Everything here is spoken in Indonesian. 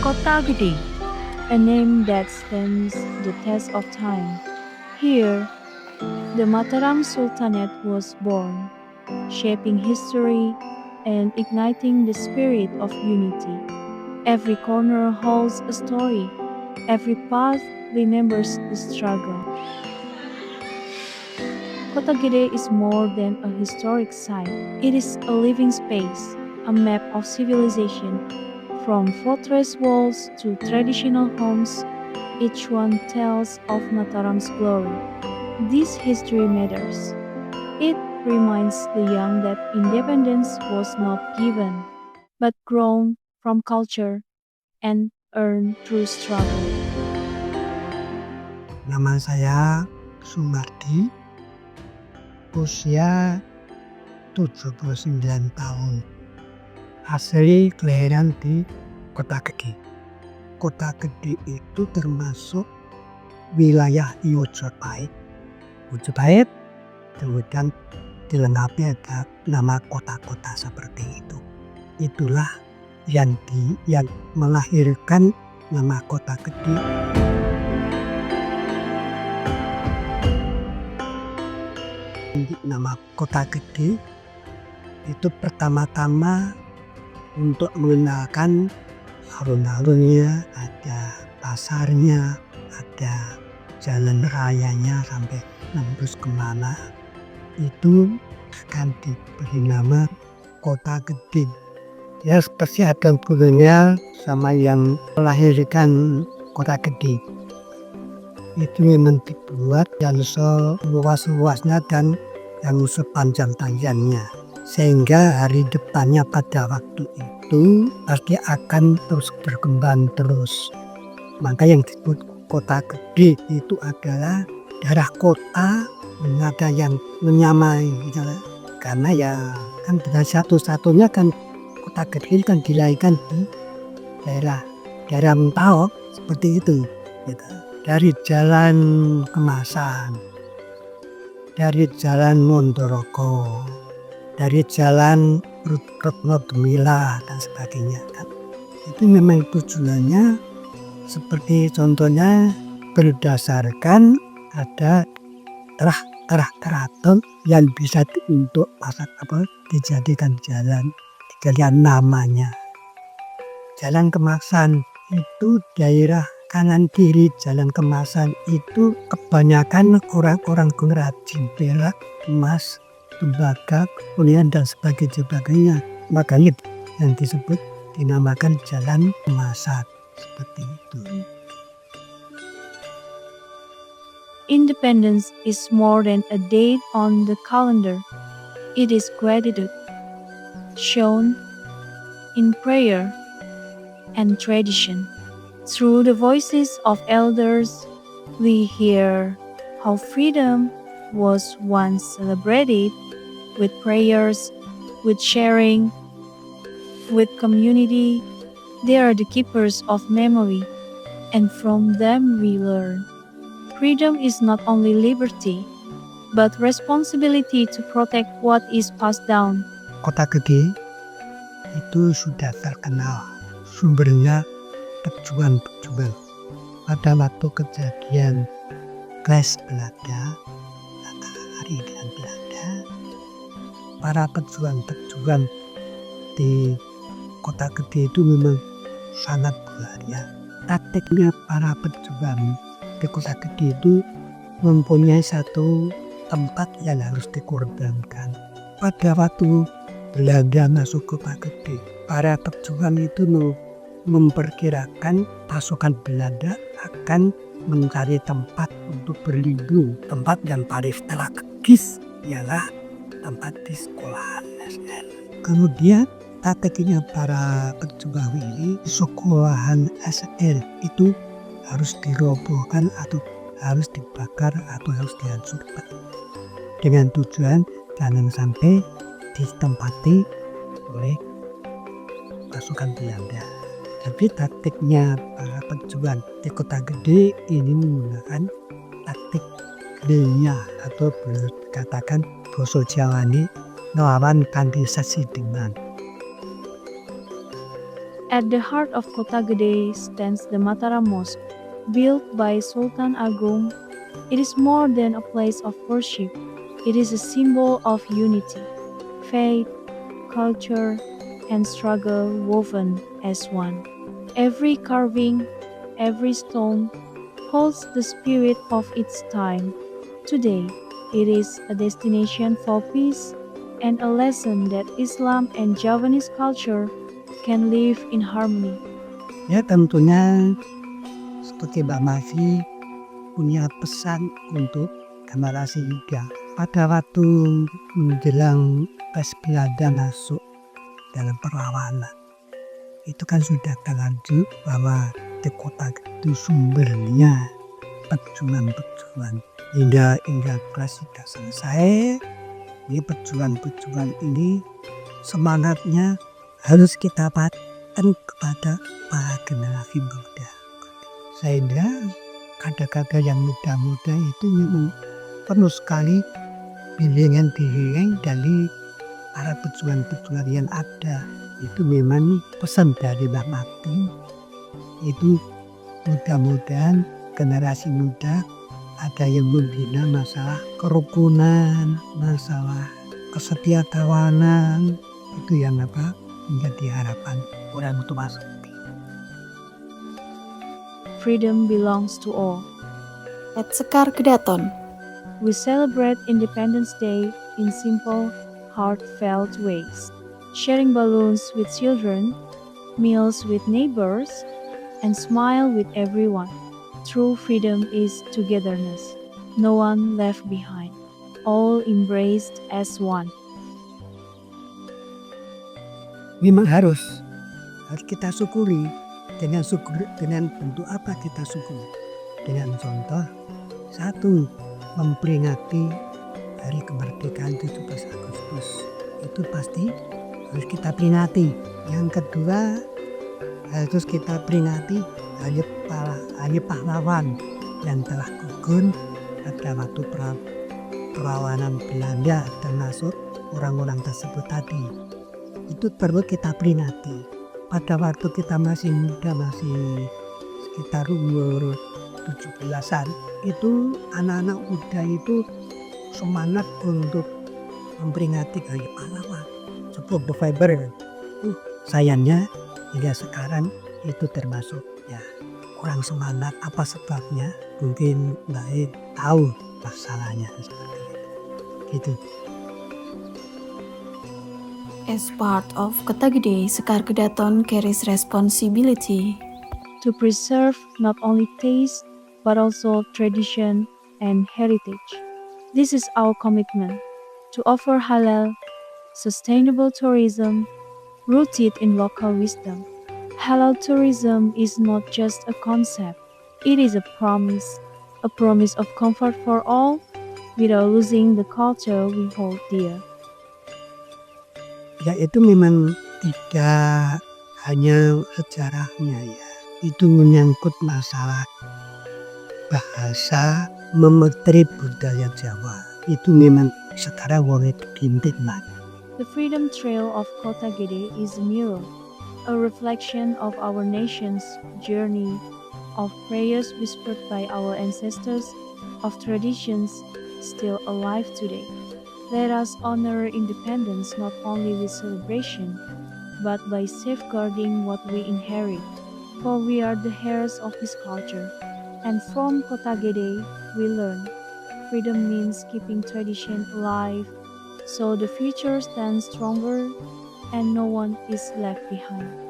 Kota Gede, a name that stands the test of time. Here, the Mataram Sultanate was born, shaping history and igniting the spirit of unity. Every corner holds a story, every path remembers the struggle. Kota Gede is more than a historic site. It is a living space, a map of civilization. From fortress walls to traditional homes, each one tells of Mataram's glory. This history matters. It reminds the young that independence was not given, but grown from culture and earned through struggle. Nama saya Sumardi, usia 79 tahun. Asli kelahiran di Kota Gede. Kota Gede itu termasuk wilayah Mojopahit. Mojopahit kemudian dilengkapi ada nama kota-kota seperti itu. Itulah yang melahirkan nama Kota Gede. Nama Kota Gede itu pertama-tama untuk mengenalkan alun-alunnya, ada pasarnya, ada jalan rayanya sampai nembus kemana, itu akan diberi nama Kota Gede. Ya seperti ada hubungannya sama yang melahirkan Kota Gede. Itu memang dibuat yang seluas-luasnya dan yang sepanjang-panjangnya, sehingga hari depannya pada waktu itu pasti akan terus berkembang terus. Maka yang disebut Kota Gede itu adalah daerah kota, ada yang menyamai karena ya kan satu-satunya kan Kota Gede kan dilahirkan di daerah Mentawai seperti itu gitu. Dari jalan Kemasan, dari jalan Mondorogo, dari jalan Retno Gemilang dan sebagainya kan. Itu memang tujuannya seperti contohnya berdasarkan ada terah keraton yang bisa untuk dijadikan jalan, dikalian namanya. Jalan Kemasan itu daerah kanan kiri Jalan Kemasan itu kebanyakan orang-orang pengrajin perak, emas, tembaga, kuliah dan sebagainya. Makanya yang disebut dinamakan Jalan Kemasan seperti itu. Independence is more than a date on the calendar. It is gratitude, shown in prayer and tradition. Through the voices of elders, we hear how freedom was once celebrated with prayers, with sharing, with community. They are the keepers of memory, and from them we learn. Freedom is not only liberty, but responsibility to protect what is passed down. Kota Gede itu sudah terkenal sumbernya pejuang-pejuang. Pada waktu kejadian Clash Belanda antara hari dengan Belanda, para pejuang-pejuang di Kota Gede itu memang sangat berharga. Taktiknya para pejuang di Kota Gede itu mempunyai satu tempat yang harus dikorbankan. Pada waktu Belanda masuk ke Kota Gede, para pejuang itu memperkirakan pasukan Belanda akan mencari tempat untuk berlindung. Tempat yang paling strategis ialah tempat di sekolahan SR. Kemudian strateginya para pejuang ini, sekolahan SR itu harus dirobohkan atau harus dibakar atau harus dihancurkan dengan tujuan jangan sampai ditempati oleh pasukan Belanda. Tapi taktiknya para pejuang di Kota Gede ini menggunakan taktik gerilya atau berkatakan basa Jawa ini melawan kanthi sesidingan. At the heart of Kota Gede stands the Mataram Mosque, built by Sultan Agung. It is more than a place of worship. It is a symbol of unity, faith, culture, and struggle woven as one. Every carving, every stone holds the spirit of its time. Today, it is a destination for peace and a lesson that Islam and Javanese culture can live in harmony. Ya tentunya seperti Mbak Mavi punya pesan untuk generasi muda. Pada waktu menjelang pas Belanda masuk dalam perlawanan, itu kan sudah terlanjur bahwa di kota itu sumbernya perjuangan-perjuangan hingga kelas sudah selesai. Ini perjuangan ini semangatnya harus kita patahkan kepada para generasi muda. Sehingga kata-kata yang muda-muda itu memang penuh sekali bimbingan dari para pejuang-pejuang yang ada. Itu memang pesan dari Mbak Mavi, itu mudah-mudahan generasi muda ada yang membina masalah kerukunan, masalah kesetiakawanan, itu yang menjadi harapan orang tua seperti. Freedom belongs to all. At Sekar Kedaton, We celebrate Independence Day in simple, heartfelt ways, sharing balloons with children, meals with neighbors, and smile with everyone. True freedom is togetherness. No one left behind. All embraced as one. Memang harus kita syukuri. Dengan bentuk apa kita syukuri? Dengan contoh, satu, memperingati hari kemerdekaan 17 Agustus. Itu pasti harus kita peringati. Yang kedua, harus kita peringati hari pahlawan yang telah gugur pada waktu perlawanan Belanda, termasuk orang-orang tersebut tadi. Itu perlu kita peringati. Pada waktu kita masih muda, masih sekitar umur 17-an, itu anak-anak muda itu semangat untuk memperingati hari pahlawan 10 November. Sayangnya hingga sekarang itu termasuk kurang semangat. Apa sebabnya? Mungkin Mbak E tahu masalahnya seperti itu. Gitu. as part of Kota Gede, Sekar Kedaton carries responsibility To preserve not only taste, but also tradition and heritage. This is our commitment to offer halal, sustainable tourism rooted in local wisdom. Halal tourism is not just a concept, it is a promise of comfort for all without losing the culture we hold dear. Ya, itu memang tidak hanya sejarahnya ya. Itu menyangkut masalah bahasa, memetri budaya Jawa. Itu memang sekarang boleh dipimpin lah. The Freedom Trail of Kota Gede is a mirror, a reflection of our nation's journey, of prayers whispered by our ancestors, of traditions still alive today. Let us honor independence not only with celebration, but by safeguarding what we inherit, for we are the heirs of this culture. And from Kota Gede, we learn freedom means keeping tradition alive, so the future stands stronger and no one is left behind.